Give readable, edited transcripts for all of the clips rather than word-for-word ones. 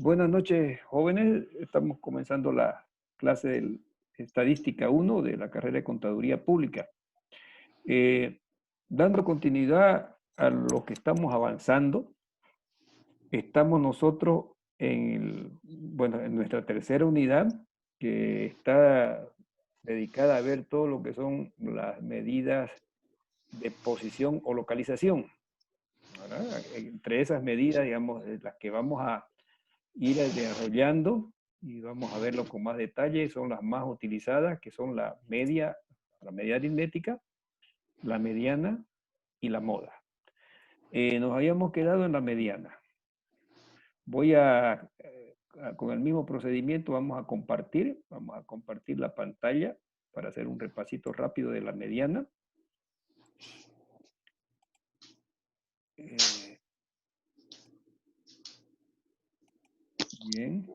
Buenas noches, jóvenes. Estamos comenzando la clase de Estadística 1 de la carrera de Contaduría Pública. Dando continuidad a lo que estamos avanzando, estamos nosotros en nuestra tercera unidad, que está dedicada a ver todo lo que son las medidas de posición o localización, ¿verdad? Entre esas medidas, digamos, las que vamos a ir desarrollando y vamos a verlo con más detalle, son las más utilizadas, que son la media aritmética, la mediana y la moda. Nos habíamos quedado en la mediana. Voy con el mismo procedimiento, vamos a compartir la pantalla para hacer un repasito rápido de la mediana. Bien.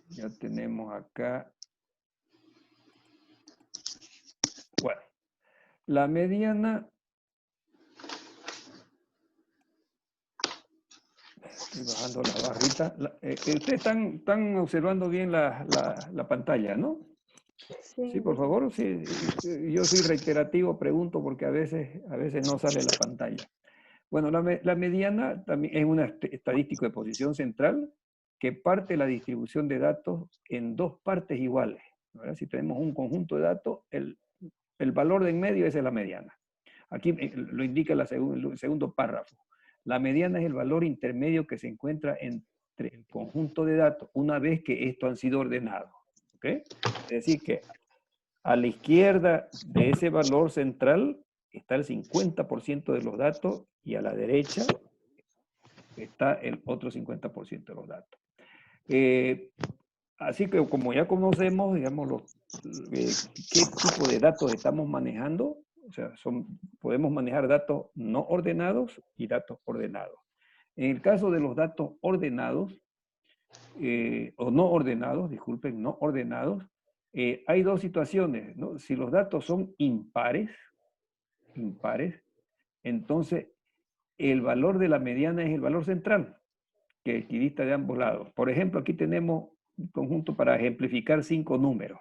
Ya tenemos acá. Bueno, la mediana. Estoy bajando la barrita. Ustedes están observando bien la pantalla, ¿no? Sí, por favor. Sí, yo soy reiterativo, pregunto porque a veces no sale la pantalla. Bueno, la mediana también es un estadístico de posición central que parte la distribución de datos en dos partes iguales, ¿verdad? Si tenemos un conjunto de datos, el valor de en medio esa es la mediana. Aquí lo indica el segundo párrafo. La mediana es el valor intermedio que se encuentra entre el conjunto de datos una vez que estos han sido ordenados. ¿Ok? Es decir que a la izquierda de ese valor central está el 50% de los datos y a la derecha está el otro 50% de los datos. Así que como ya conocemos, digamos, qué tipo de datos estamos manejando, o sea, podemos manejar datos no ordenados y datos ordenados. En el caso de los datos ordenados, o no ordenados, disculpen, no ordenados, hay dos situaciones, ¿no? Si los datos son impares, entonces el valor de la mediana es el valor central, que equidista de ambos lados. Por ejemplo, aquí tenemos un conjunto para ejemplificar 5 números,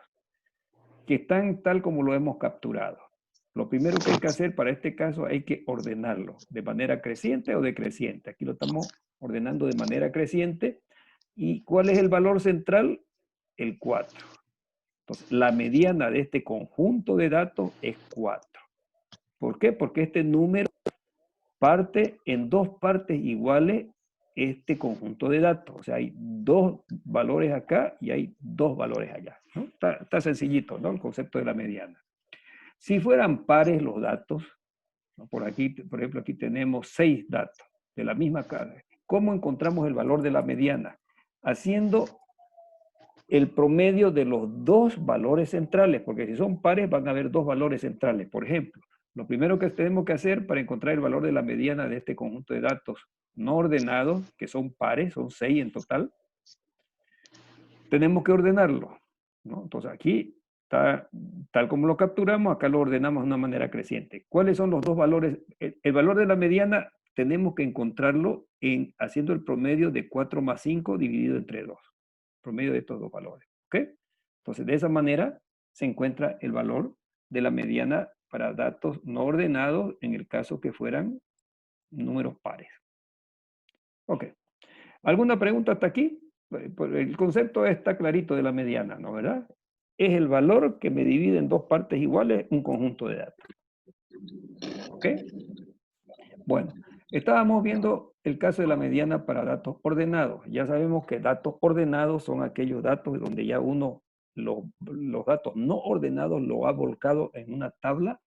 que están tal como lo hemos capturado. Lo primero que hay que hacer para este caso hay que ordenarlo de manera creciente o decreciente. Aquí lo estamos ordenando de manera creciente. ¿Y cuál es el valor central? El 4. Entonces, la mediana de este conjunto de datos es 4. ¿Por qué? Porque este número parte en dos partes iguales este conjunto de datos. O sea, hay dos valores acá y hay dos valores allá, ¿no? Está sencillito, ¿no? El concepto de la mediana. Si fueran pares los datos, ¿no? Por ejemplo, aquí tenemos 6 datos de la misma cara. ¿Cómo encontramos el valor de la mediana? Haciendo el promedio de los dos valores centrales, porque si son pares van a haber dos valores centrales. Por ejemplo, lo primero que tenemos que hacer para encontrar el valor de la mediana de este conjunto de datos no ordenados, que son pares, son 6 en total, tenemos que ordenarlo, ¿no? Entonces aquí, tal como lo capturamos, acá lo ordenamos de una manera creciente. ¿Cuáles son los dos valores? El valor de la mediana tenemos que encontrarlo haciendo el promedio de 4 más 5 dividido entre 2. Promedio de estos dos valores. ¿Ok? Entonces, de esa manera se encuentra el valor de la mediana para datos no ordenados en el caso que fueran números pares. Ok. ¿Alguna pregunta hasta aquí? El concepto está clarito de la mediana, ¿no? ¿Verdad? Es el valor que me divide en dos partes iguales un conjunto de datos. ¿Ok? Bueno, estábamos viendo el caso de la mediana para datos ordenados. Ya sabemos que datos ordenados son aquellos datos donde ya uno los datos no ordenados lo ha volcado en una tabla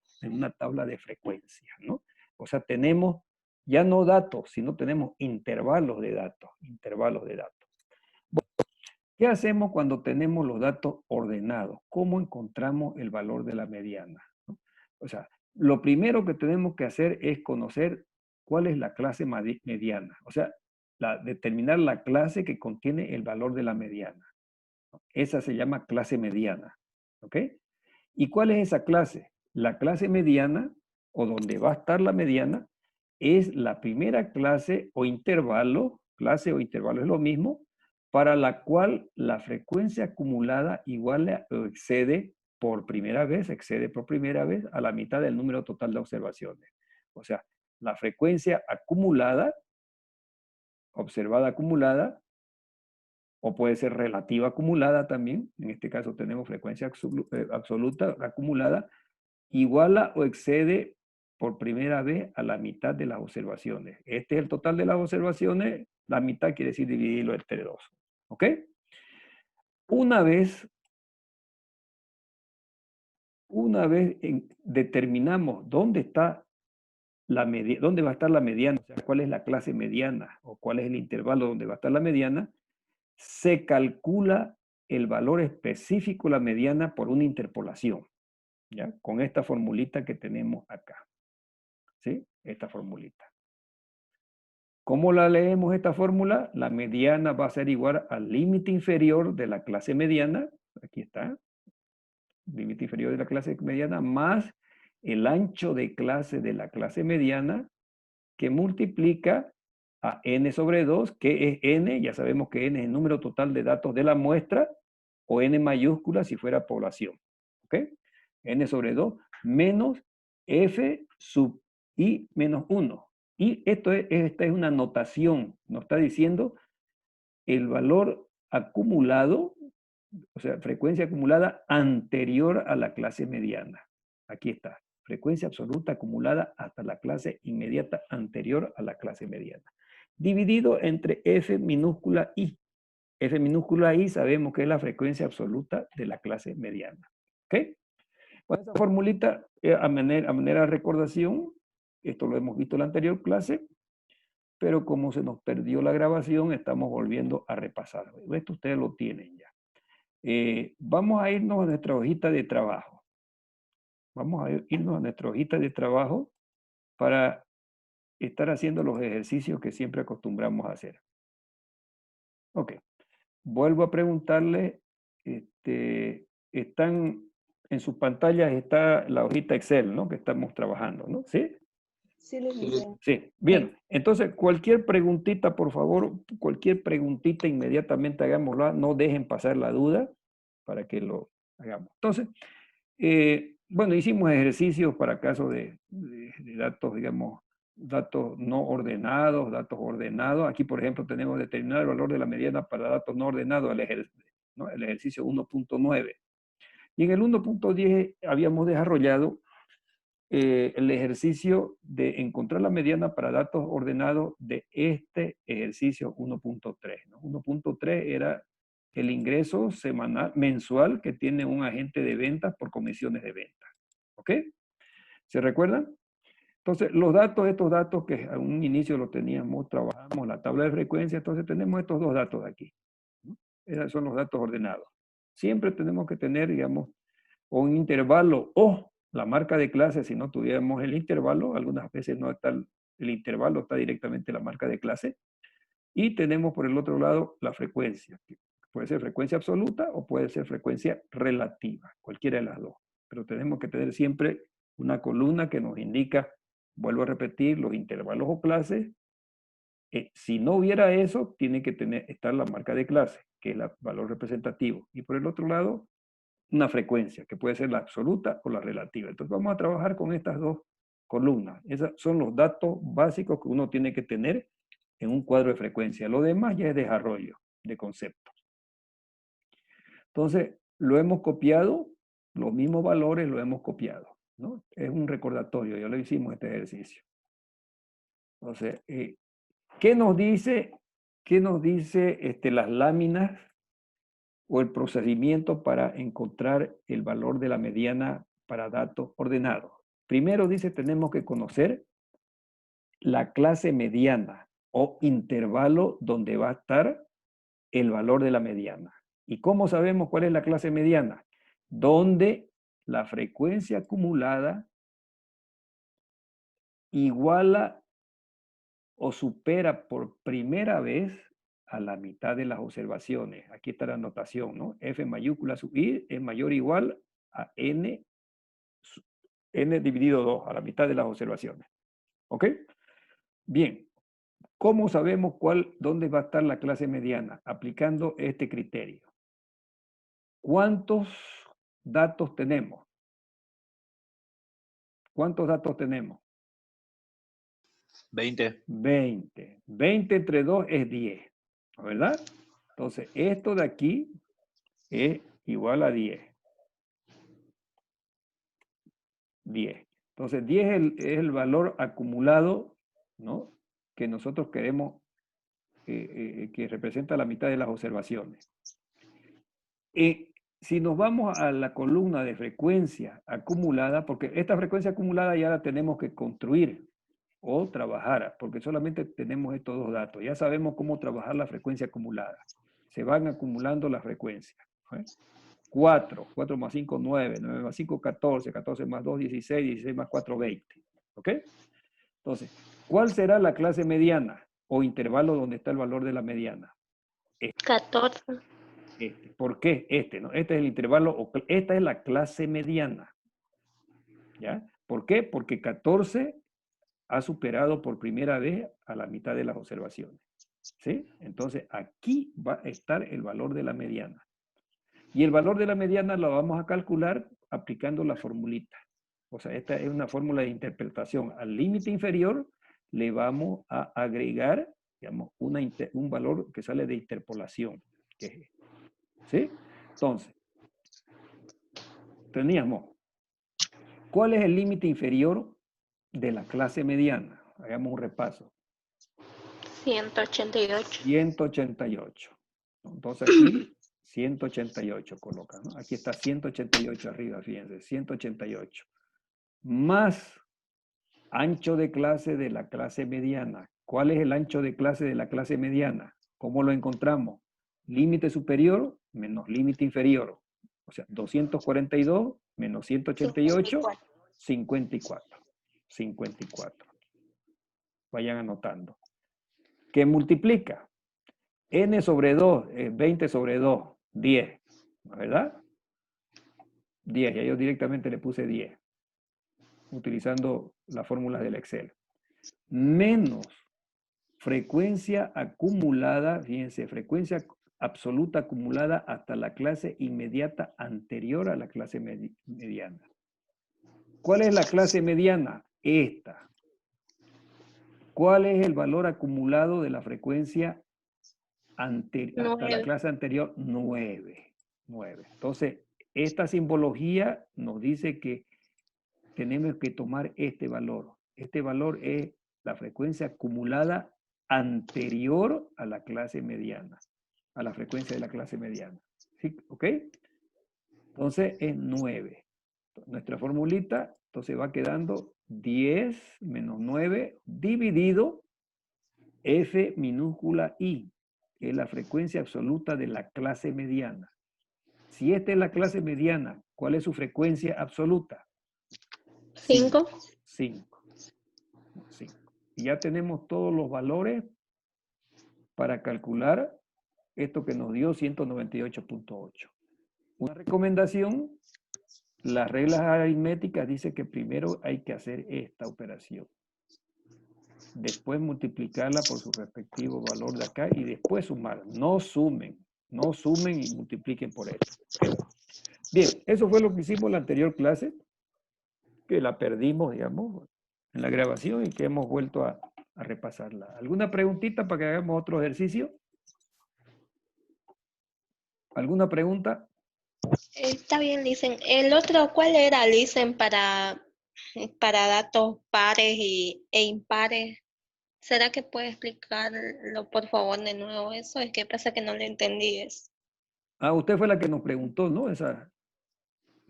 de frecuencia, ¿no? O sea, tenemos ya no datos, sino tenemos intervalos de datos. Bueno, ¿qué hacemos cuando tenemos los datos ordenados? ¿Cómo encontramos el valor de la mediana? ¿No? O sea, lo primero que tenemos que hacer es conocer cuál es la clase mediana. O sea, determinar la clase que contiene el valor de la mediana. Esa se llama clase mediana. ¿Ok? ¿Y cuál es esa clase? La clase mediana, o donde va a estar la mediana, es la primera clase o intervalo es lo mismo, para la cual la frecuencia acumulada iguala o excede por primera vez a la mitad del número total de observaciones. O sea, la frecuencia acumulada, observada acumulada, o puede ser relativa acumulada también, en este caso tenemos frecuencia absoluta acumulada, iguala o excede por primera vez a la mitad de las observaciones. Este es el total de las observaciones, la mitad quiere decir dividirlo entre 2. ¿Ok? Una vez determinamos dónde está dónde va a estar la mediana, o sea, cuál es la clase mediana o cuál es el intervalo donde va a estar la mediana, se calcula el valor específico de la mediana por una interpolación, ¿ya? Con esta formulita que tenemos acá, ¿sí? Esta formulita. ¿Cómo la leemos esta fórmula? La mediana va a ser igual al límite inferior de la clase mediana, aquí está, límite inferior de la clase mediana, más el ancho de clase de la clase mediana, que multiplica a n sobre 2, que es n, ya sabemos que n es el número total de datos de la muestra, o n mayúscula si fuera población. ¿Ok? N sobre 2 menos f sub i menos 1. Y esta es una notación, nos está diciendo el valor acumulado, o sea, frecuencia acumulada anterior a la clase mediana. Aquí está, frecuencia absoluta acumulada hasta la clase inmediata anterior a la clase mediana. Dividido entre F minúscula I. F minúscula I sabemos que es la frecuencia absoluta de la clase mediana. ¿Ok? Con esa formulita, a manera de recordación, esto lo hemos visto en la anterior clase, pero como se nos perdió la grabación, estamos volviendo a repasar. Esto ustedes lo tienen ya. Vamos a irnos a nuestra hojita de trabajo. Vamos a irnos a nuestra hojita de trabajo para estar haciendo los ejercicios que siempre acostumbramos a hacer. Ok. Vuelvo a preguntarle, están en sus pantallas, está la hojita Excel, ¿no? Que estamos trabajando, ¿no? ¿Sí? Sí, licenciado. Sí, bien. Entonces, cualquier preguntita, por favor, cualquier preguntita, inmediatamente hagámosla. No dejen pasar la duda para que lo hagamos. Entonces, bueno, hicimos ejercicios para casos de datos, digamos, datos no ordenados, datos ordenados. Aquí, por ejemplo, tenemos determinar el valor de la mediana para datos no ordenados, el ejercicio 1.9. Y en el 1.10 habíamos desarrollado el ejercicio de encontrar la mediana para datos ordenados de este ejercicio 1.3, ¿no? 1.3 era el ingreso mensual que tiene un agente de ventas por comisiones de ventas. ¿Ok? ¿Se recuerdan? Entonces, estos datos que a un inicio lo teníamos, trabajamos la tabla de frecuencia, entonces tenemos estos dos datos aquí, ¿no? Esos son los datos ordenados. Siempre tenemos que tener, digamos, un intervalo o la marca de clase. Si no tuviéramos el intervalo, algunas veces no está el intervalo, está directamente la marca de clase. Y tenemos por el otro lado la frecuencia, que puede ser frecuencia absoluta o puede ser frecuencia relativa, cualquiera de las dos. Pero tenemos que tener siempre una columna que nos indica, vuelvo a repetir, los intervalos o clases. Si no hubiera eso, tiene que estar la marca de clase, que es el valor representativo. Y por el otro lado, una frecuencia, que puede ser la absoluta o la relativa. Entonces vamos a trabajar con estas dos columnas. Esos son los datos básicos que uno tiene que tener en un cuadro de frecuencia. Lo demás ya es desarrollo de conceptos. Entonces, lo hemos copiado, los mismos valores lo hemos copiado, ¿no? Es un recordatorio, ya lo hicimos este ejercicio. Entonces, ¿qué nos dice las láminas o el procedimiento para encontrar el valor de la mediana para datos ordenados? Primero dice, tenemos que conocer la clase mediana o intervalo donde va a estar el valor de la mediana. ¿Y cómo sabemos cuál es la clase mediana? Donde la frecuencia acumulada iguala o supera por primera vez a la mitad de las observaciones. Aquí está la notación, ¿no? F mayúscula sub I es mayor o igual a n dividido 2, a la mitad de las observaciones. ¿Ok? Bien, ¿cómo sabemos dónde va a estar la clase mediana? Aplicando este criterio. ¿Cuántos datos tenemos? ¿Cuántos datos tenemos? 20. 20. 20 entre 2 es 10, ¿verdad? Entonces, esto de aquí es igual a 10. 10. Entonces, 10 es el valor acumulado, ¿no?, que nosotros queremos, que representa la mitad de las observaciones. Si nos vamos a la columna de frecuencia acumulada, porque esta frecuencia acumulada ya la tenemos que construir o trabajar, porque solamente tenemos estos dos datos. Ya sabemos cómo trabajar la frecuencia acumulada. Se van acumulando las frecuencias. 4, 4 más 5, 9, 9 más 5, 14, 14 más 2, 16, 16 más 4, 20. ¿Ok? Entonces, ¿cuál será la clase mediana o intervalo donde está el valor de la mediana? 14. ¿Por qué este? ¿No? Este es el intervalo, esta es la clase mediana. ¿Ya? ¿Por qué? Porque 14 ha superado por primera vez a la mitad de las observaciones. ¿Sí? Entonces, aquí va a estar el valor de la mediana. Y el valor de la mediana lo vamos a calcular aplicando la formulita. O sea, esta es una fórmula de interpretación. Al límite inferior le vamos a agregar, digamos, un valor que sale de interpolación. ¿Sí? Entonces, teníamos, ¿cuál es el límite inferior de la clase mediana? Hagamos un repaso. 188. 188. Entonces aquí 188 coloca, ¿no? Aquí está 188 arriba, fíjense, 188. Más ancho de clase de la clase mediana. ¿Cuál es el ancho de clase de la clase mediana? ¿Cómo lo encontramos? Límite superior menos límite inferior. O sea, 242 menos 188, 54. 54. Vayan anotando. ¿Qué multiplica? N sobre 2 es 20 sobre 2, 10. ¿Verdad? 10, ya yo directamente le puse 10, utilizando las fórmulas del Excel. Menos frecuencia acumulada, fíjense, frecuencia absoluta acumulada hasta la clase inmediata anterior a la clase mediana. ¿Cuál es la clase mediana? Esta. ¿Cuál es el valor acumulado de la frecuencia hasta la clase anterior? 9. 9. Entonces, esta simbología nos dice que tenemos que tomar este valor. Este valor es la frecuencia acumulada anterior a la clase mediana, a la frecuencia de la clase mediana. ¿Sí? ¿Ok? Entonces es 9. Nuestra formulita, entonces va quedando 10 menos 9 dividido F minúscula I, que es la frecuencia absoluta de la clase mediana. Si esta es la clase mediana, ¿cuál es su frecuencia absoluta? 5. 5. Y ya tenemos todos los valores para calcular esto que nos dio 198.8. Una recomendación, las reglas aritméticas dicen que primero hay que hacer esta operación. Después multiplicarla por su respectivo valor de acá y después sumar. No sumen y multipliquen por esto. Bien, eso fue lo que hicimos en la anterior clase, que la perdimos, digamos, en la grabación y que hemos vuelto a repasarla. ¿Alguna preguntita para que hagamos otro ejercicio? ¿Alguna pregunta? Está bien, Lisen. El otro, ¿cuál era, Lisen, para datos pares e impares? ¿Será que puede explicarlo, por favor, de nuevo? Eso es que pasa que no lo entendí. Ah, usted fue la que nos preguntó, ¿no? Esa,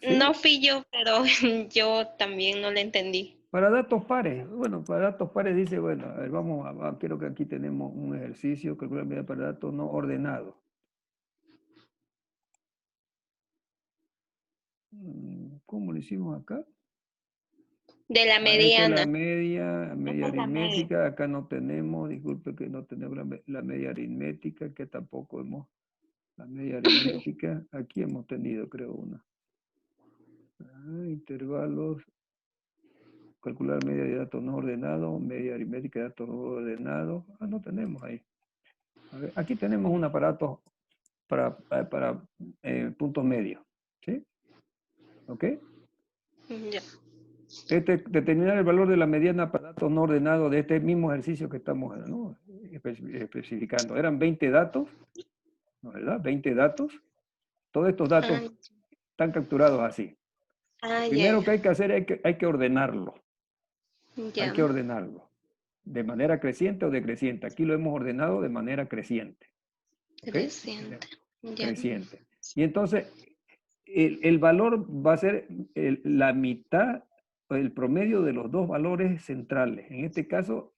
¿sí? No fui yo, pero yo también no lo entendí. Para datos pares. Bueno, para datos pares dice, bueno, a ver, vamos a quiero que aquí tenemos un ejercicio, calcular la medida para datos no ordenados. ¿Cómo lo hicimos acá? De la Esta es la mediana. media aritmética. Acá no tenemos, disculpe que no tenemos la media aritmética, que tampoco hemos, la media aritmética. Aquí hemos tenido, creo, una. Intervalos calcular media de datos no ordenados, media aritmética de datos no ordenados. Ah, no tenemos ahí. A ver, aquí tenemos un aparato para puntos medios. ¿Sí? ¿Ok? Ya. Determinar el valor de la mediana para datos no ordenados de este mismo ejercicio que estamos, ¿no?, especificando. Eran 20 datos, ¿no es verdad? 20 datos. Todos estos datos Ah, están capturados así. Lo ya, primero que hay que hacer es que hay que ordenarlo. Hay ya. que ordenarlo. De manera creciente o decreciente. Aquí lo hemos ordenado de manera creciente. ¿Ok? Creciente. Ya. Creciente. Y entonces, el valor va a ser la mitad, el promedio de los dos valores centrales. En este caso,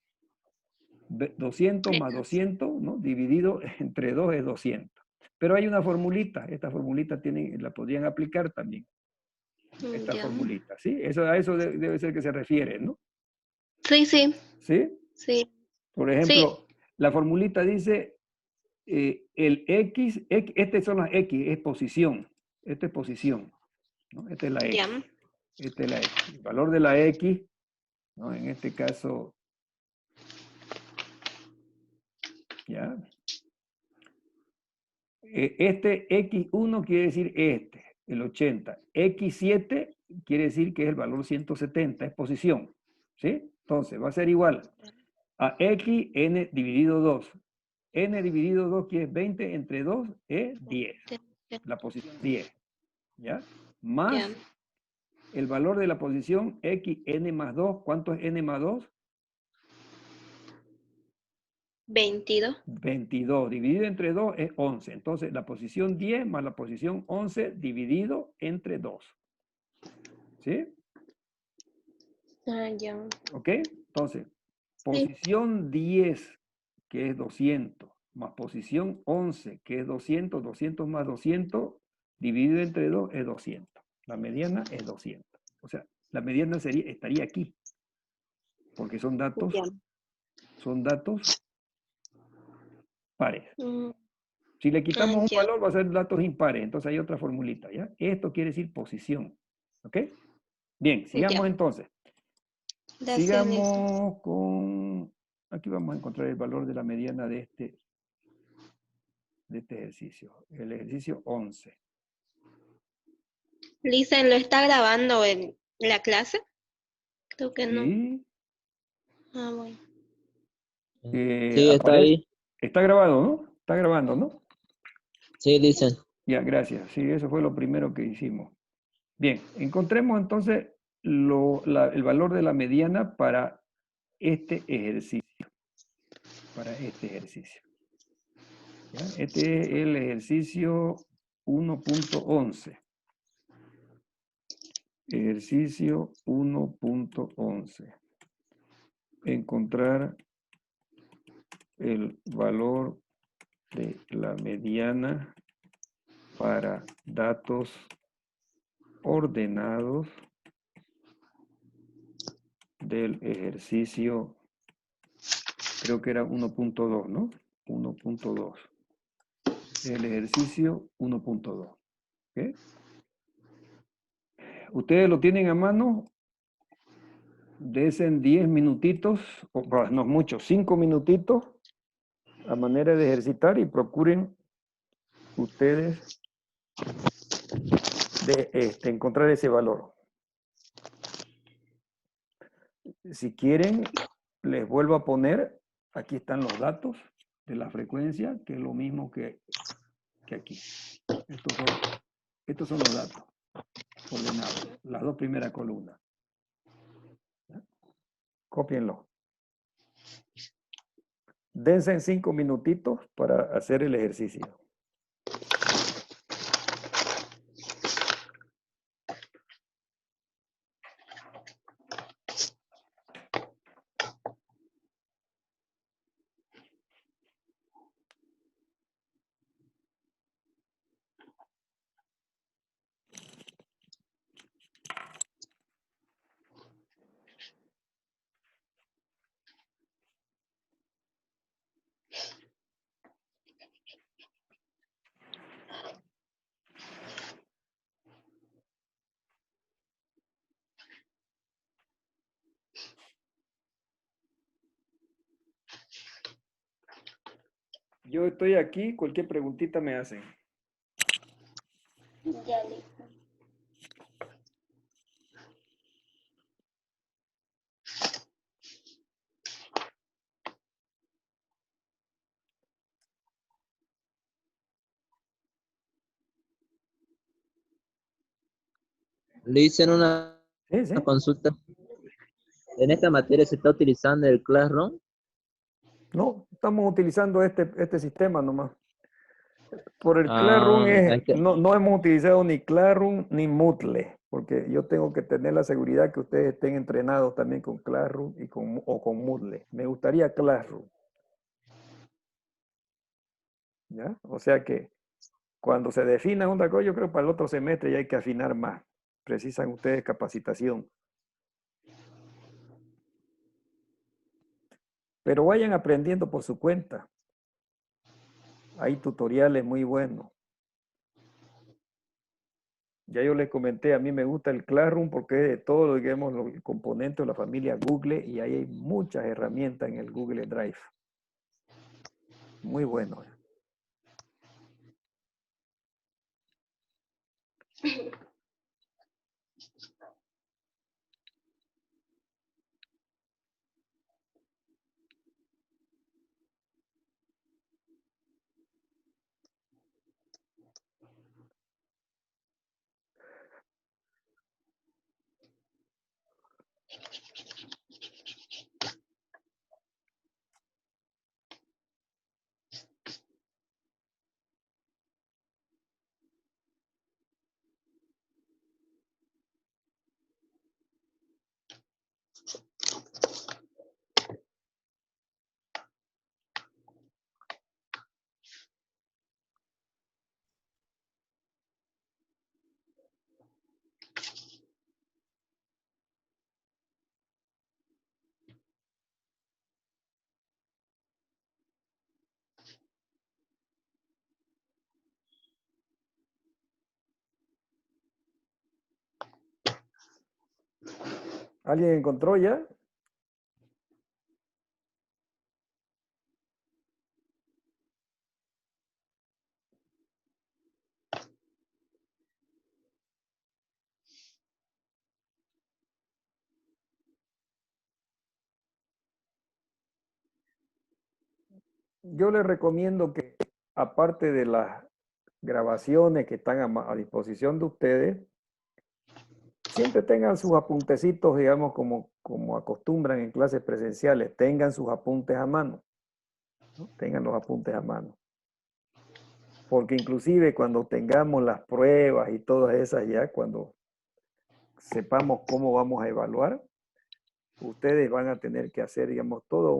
200 más 200, ¿no?, dividido entre 2 es 200. Pero hay una formulita. Esta formulita la podrían aplicar también. Esta Ya. formulita, ¿sí? A eso debe ser que se refiere, ¿no? Sí, sí, ¿Sí? sí. Por Sí. ejemplo, la formulita dice el X, estas son las X, es posición. Esta es posición, ¿no? Esta es la Ya. X. Esta es la X. El valor de la X, ¿no?, en este caso, ¿ya? Este X1 quiere decir el 80. X7 quiere decir que es el valor 170, es posición, ¿sí? Entonces, va a ser igual a Xn dividido 2. N dividido 2, que es 20 entre 2, es 10. La posición 10, ¿ya? Ya. Más el valor de la posición Xn más 2. ¿Cuánto es n más 2? 22. 22. Dividido entre 2 es 11. Entonces, la posición 10 más la posición 11 dividido entre 2. ¿Sí? Ah, ya. ¿Ok? Entonces, Sí. posición 10, que es 200, más posición 11, que es 200, 200 más 200, dividido entre 2 es 200. La mediana es 200. O sea, la mediana estaría aquí, porque son Ya. datos pares. Mm, Si le ah, quitamos un ya. valor, va a ser datos impares. Entonces hay otra formulita, ¿ya? Esto quiere decir posición. ¿Ok? Bien, Ya. sigamos entonces. Gracias, Lisa. Sigamos con... Aquí vamos a encontrar el valor de la mediana de este ejercicio. El ejercicio 11. Lisa, ¿lo está grabando en la clase? Creo que no. Sí. Ah, bueno. Sí, está Aparece. ahí. Está grabado, ¿no? Está grabando, ¿no? Sí, dicen. Ya, gracias. Sí, eso fue lo primero que hicimos. Bien, encontremos entonces el valor de la mediana para este ejercicio. Para este ejercicio. ¿Ya? Este es el ejercicio 1.11. Ejercicio 1.11. Encontrar el valor de la mediana para datos ordenados del ejercicio, creo que era 1.2, ¿no? 1.2. El ejercicio 1.2. ¿Ok? Ustedes lo tienen a mano. Desen 10 minutitos, o no mucho, 5 minutitos a manera de ejercitar y procuren ustedes encontrar ese valor. Si quieren, les vuelvo a poner, aquí están los datos de la frecuencia, que es lo mismo que aquí. Estos son los datos ordenados, las dos primeras columnas. ¿Ya? Cópienlo. Dense en 5 minutitos para hacer el ejercicio. Yo estoy aquí, cualquier preguntita me hacen. Ya listo. Le dicen una Sí, sí. consulta. En esta materia se está utilizando el Classroom. No, estamos utilizando este sistema nomás. Por el Classroom Es que, no hemos utilizado ni Classroom ni Moodle, porque yo tengo que tener la seguridad que ustedes estén entrenados también con Classroom o con Moodle. Me gustaría Classroom. ¿Ya? O sea que cuando se defina una cosa, yo creo que para el otro semestre ya hay que afinar más. Precisan ustedes capacitación. Pero vayan aprendiendo por su cuenta. Hay tutoriales muy buenos. Ya yo les comenté, a mí me gusta el Classroom porque es de todo, digamos, los componentes de la familia Google y ahí hay muchas herramientas en el Google Drive. Muy bueno. ¿Alguien encontró ya? Yo les recomiendo que, aparte de las grabaciones que están a disposición de ustedes, siempre tengan sus apuntecitos, digamos, como acostumbran en clases presenciales, tengan sus apuntes a mano, ¿no? Tengan los apuntes a mano. Porque inclusive cuando tengamos las pruebas y todas esas ya, cuando sepamos cómo vamos a evaluar, ustedes van a tener que hacer, digamos, toda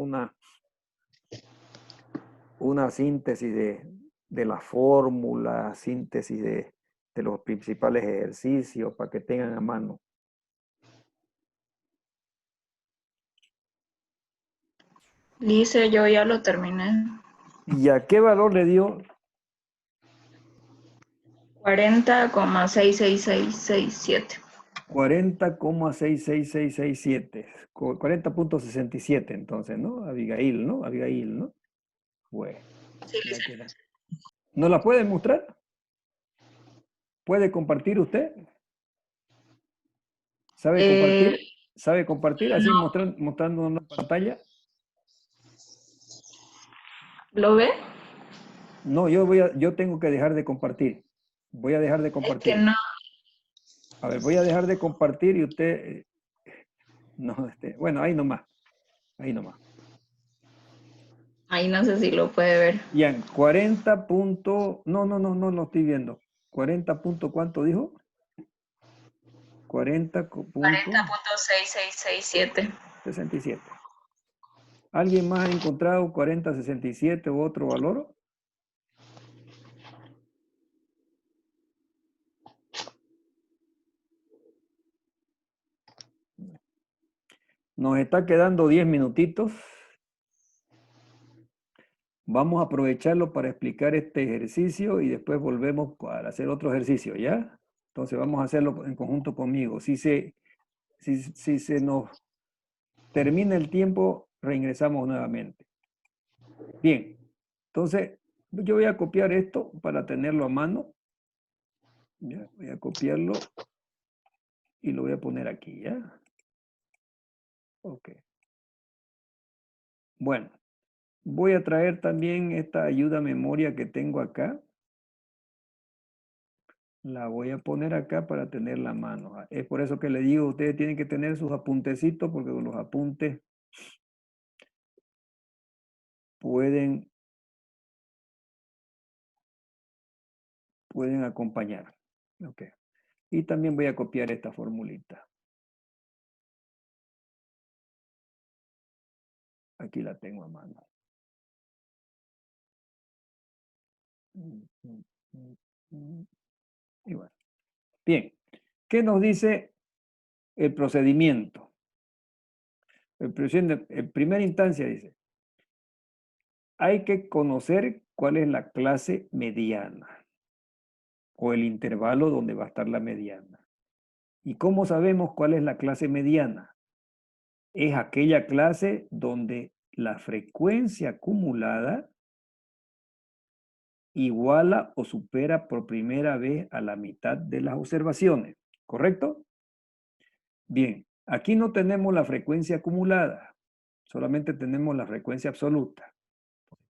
una síntesis de la fórmula, síntesis de los principales ejercicios para que tengan a mano. Dice, yo ya lo terminé. ¿Y a qué valor le dio? 40,66667. 40,66667. 40,67 entonces, ¿no? Abigail, ¿no? Abigail, ¿no? Bueno, Sí, ya queda. ¿No la puede mostrar? ¿Puede compartir usted? ¿Sabe Eh, compartir? ¿Sabe compartir así mostrando una pantalla? ¿Lo ve? No, yo tengo que dejar de compartir. Voy a dejar de Es que compartir. no, A ver, voy a dejar de compartir y usted... no, bueno, ahí nomás. Ahí nomás. ahí no sé si lo puede ver. Bien, 40 punto... No lo estoy viendo. 40 punto, ¿cuánto dijo? 40,66667. 40,67. ¿Alguien más ha encontrado 40,67 u otro valor? Nos está quedando 10 minutitos. Vamos a aprovecharlo para explicar este ejercicio y después volvemos para hacer otro ejercicio, ¿ya? Entonces vamos a hacerlo en conjunto conmigo. Si se nos termina el tiempo, reingresamos nuevamente. Bien, entonces Yo voy a copiar esto para tenerlo a mano. Ya, voy a copiarlo y lo voy a poner aquí, ¿ya? Ok. Bueno, voy a traer también esta ayuda a memoria que tengo acá. La voy a poner acá para tenerla a mano. Es por eso que le digo, ustedes tienen que tener sus apuntecitos, porque con los apuntes pueden acompañar. Ok. Y también voy a copiar esta formulita. Aquí la tengo a mano. Y bueno. Bien. ¿Qué nos dice el procedimiento? En primera instancia dice, hay que conocer cuál es la clase mediana o el intervalo donde va a estar la mediana. ¿Y cómo sabemos cuál es la clase mediana? Es aquella clase donde la frecuencia acumulada iguala o supera por primera vez a la mitad de las observaciones. ¿Correcto? Bien, aquí no tenemos la frecuencia acumulada, solamente tenemos la frecuencia absoluta.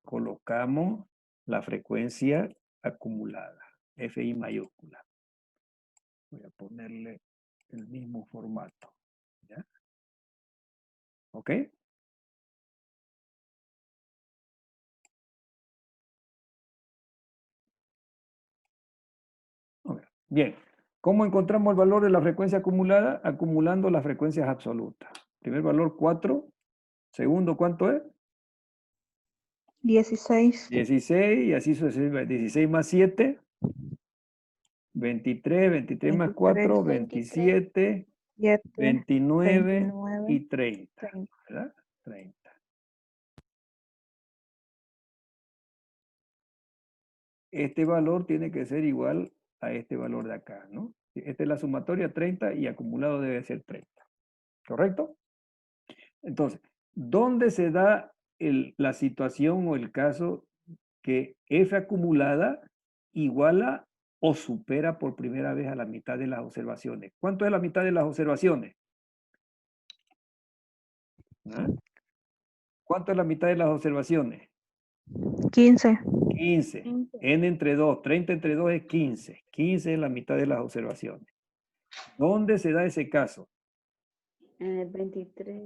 Colocamos la frecuencia acumulada, FI mayúscula. Voy a ponerle el mismo formato. ¿Ya? ¿Ok? Bien, ¿cómo encontramos el valor de la frecuencia acumulada? Acumulando las frecuencias absolutas. Primer valor 4, segundo, ¿cuánto es? 16. 16, y así sucesivamente. 16 más 7, 23, 23 más 4, 27, 7, 29 29, y 30, 30. ¿verdad? 30. Este valor tiene que ser igual a este valor de acá, ¿no? Esta es la sumatoria 30 y acumulado debe ser 30. ¿Correcto? Entonces, ¿dónde se da la situación o el caso que F acumulada iguala o supera por primera vez a la mitad de las observaciones? ¿Cuánto es la mitad de las observaciones? ¿Ah? ¿Cuánto es la mitad de las observaciones? 15. 15. N entre 2. 30 entre 2 es 15. 15 es la mitad de las observaciones. ¿Dónde se da ese caso? En el 23.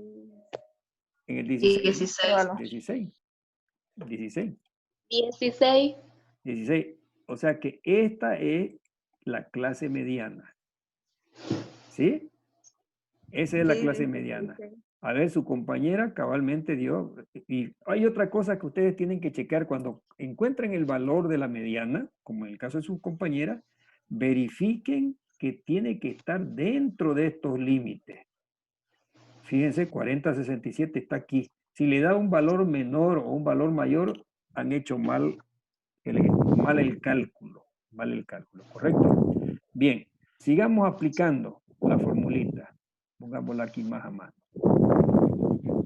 En el 16. 16. 16. 16. 16. 16. O sea que esta es la clase mediana. ¿Sí? Esa es la clase mediana. A ver, su compañera cabalmente dio. Y hay otra cosa que ustedes tienen que checar cuando encuentren el valor de la mediana, como en el caso de su compañera, verifiquen que tiene que estar dentro de estos límites. Fíjense, 40-67 está aquí. Si le da un valor menor o un valor mayor, han hecho mal el cálculo. Mal el cálculo, ¿correcto? Bien, sigamos aplicando la formulita. Pongámosla aquí más a mano.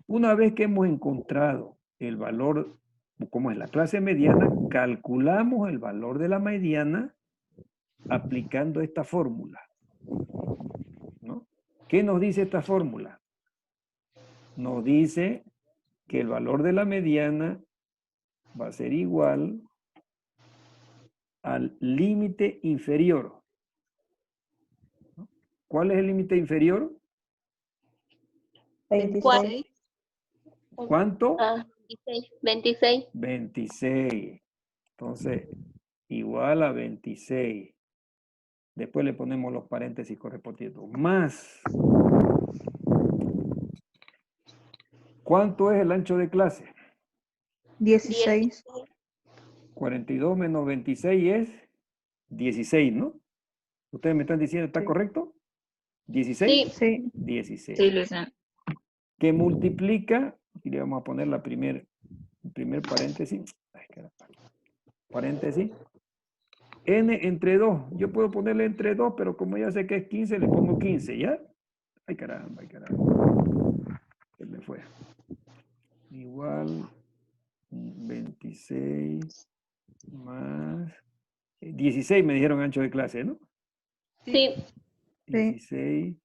Una vez que hemos encontrado el valor, como es la clase mediana, calculamos el valor de la mediana aplicando esta fórmula, ¿no? ¿Qué nos dice esta fórmula? Nos dice que el valor de la mediana va a ser igual al límite inferior. ¿Cuál es el límite inferior? 26. ¿Cuánto? 26. 26. Entonces, igual a 26. Después le ponemos los paréntesis correspondientes. Más. ¿Cuánto es el ancho de clase? 16. 42 menos 26 es 16, ¿no? Ustedes me están diciendo, ¿está Sí. correcto? ¿16? Sí. Sí. 16. Sí, Luisa. Que multiplica, y le vamos a poner el primer paréntesis. Ay, caramba. Paréntesis. N entre 2. Yo puedo ponerle entre 2, pero como ya sé que es 15, le pongo 15, ¿ya? Ay, caramba, ay, caramba. Se me fue. Igual 26 más 16 me dijeron ancho de clase, ¿no? Sí, 16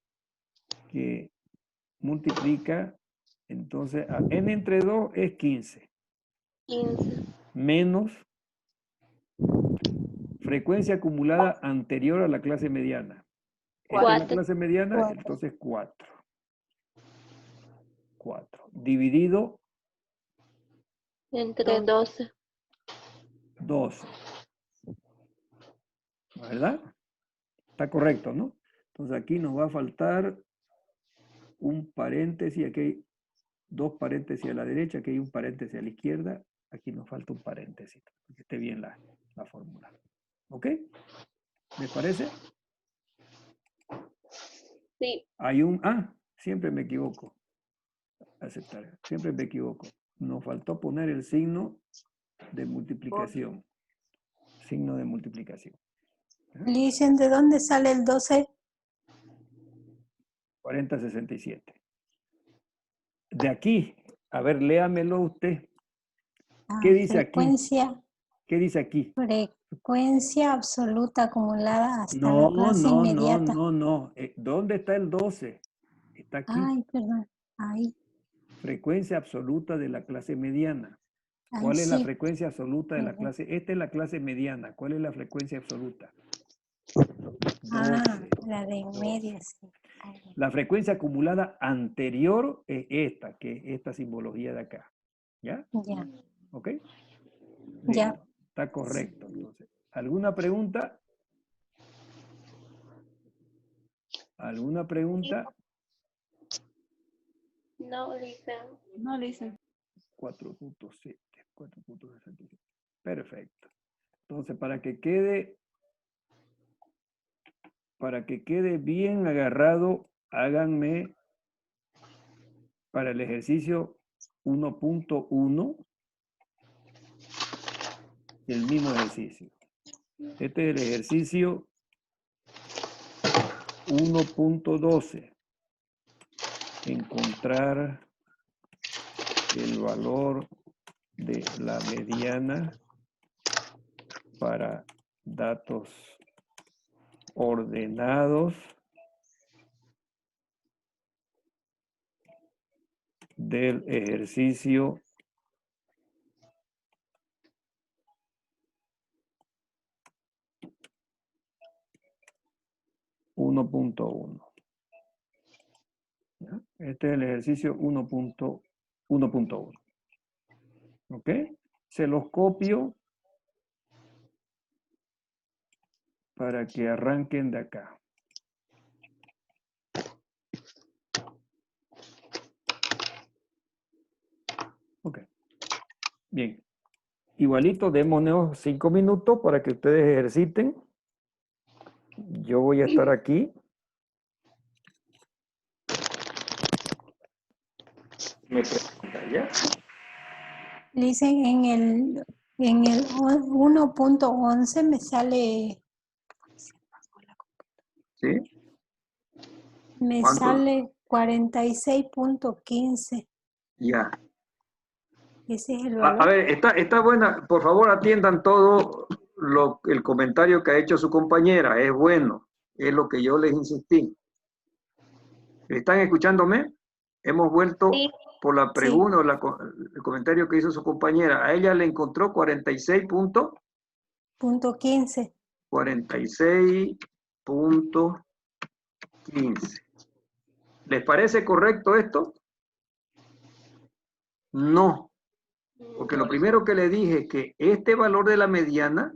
que multiplica, entonces, a n entre 2 es 15, 15. menos frecuencia acumulada anterior a la clase mediana. Esta es la 4. clase mediana, entonces 4. 4. Dividido Entre 12. 12. ¿Verdad? Está correcto, ¿no? Entonces aquí nos va a faltar un paréntesis, aquí hay 2 paréntesis a la derecha, aquí hay un paréntesis a la izquierda, aquí nos falta un paréntesis, para que esté bien la fórmula. ¿Ok? ¿Les parece? Sí. Hay siempre me equivoco. Aceptar, siempre me equivoco. Nos faltó poner el signo de multiplicación. Signo de multiplicación. Dicen, ¿de dónde sale el 12? 4067. De aquí, a ver, léamelo usted. ¿Qué dice aquí? ¿Qué dice aquí? Frecuencia absoluta acumulada hasta la No, clase no, inmediata. no. ¿Dónde está el 12? Está aquí. Ay, perdón. Ahí. Frecuencia absoluta de la clase mediana. ¿Cuál es la frecuencia absoluta de la clase? Esta es la clase mediana. ¿Cuál es la frecuencia absoluta? 12. La de media, sí. La frecuencia acumulada anterior es esta, que es esta simbología de acá. ¿Ya? Ya. ¿Ok? Ya. Listo. Está correcto. Entonces, ¿alguna pregunta? ¿Alguna pregunta? No, dicen. No, listen. 4.7, 4.67. Perfecto. Entonces, para que quede bien agarrado, háganme para el ejercicio 1.1 el mismo ejercicio. Este es el ejercicio 1.12. Encontrar el valor de la mediana para datos ordenados del ejercicio 1.1. Este es el ejercicio 1.1. ¿Ok? Se los copio para que arranquen de acá. Ok. Bien. Igualito, démonos 5 minutos para que ustedes ejerciten. Yo voy a estar aquí. Me pregunta, ¿ya? Dicen en el 1.11 me sale. ¿Sí? Me ¿Cuánto? sale 46.15. Ya. Ese es el A valor. ver, está buena. Por favor, atiendan todo el comentario que ha hecho su compañera. Es bueno. Es lo que yo les insistí. ¿Están escuchándome? Hemos vuelto Sí. por la pregunta o el comentario que hizo su compañera. A ella le encontró 46.15. 46.15. ¿Les parece correcto esto? No. Porque lo primero que le dije es que este valor de la mediana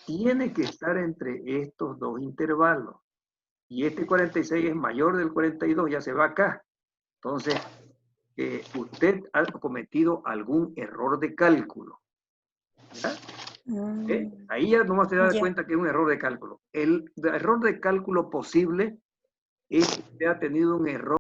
tiene que estar entre estos dos intervalos. Y este 46 es mayor del 42, ya se va acá. Entonces, usted ha cometido algún error de cálculo. ¿Ya? Ahí ya nomás se da cuenta que es un error de cálculo. El error de cálculo posible es que usted ha tenido un error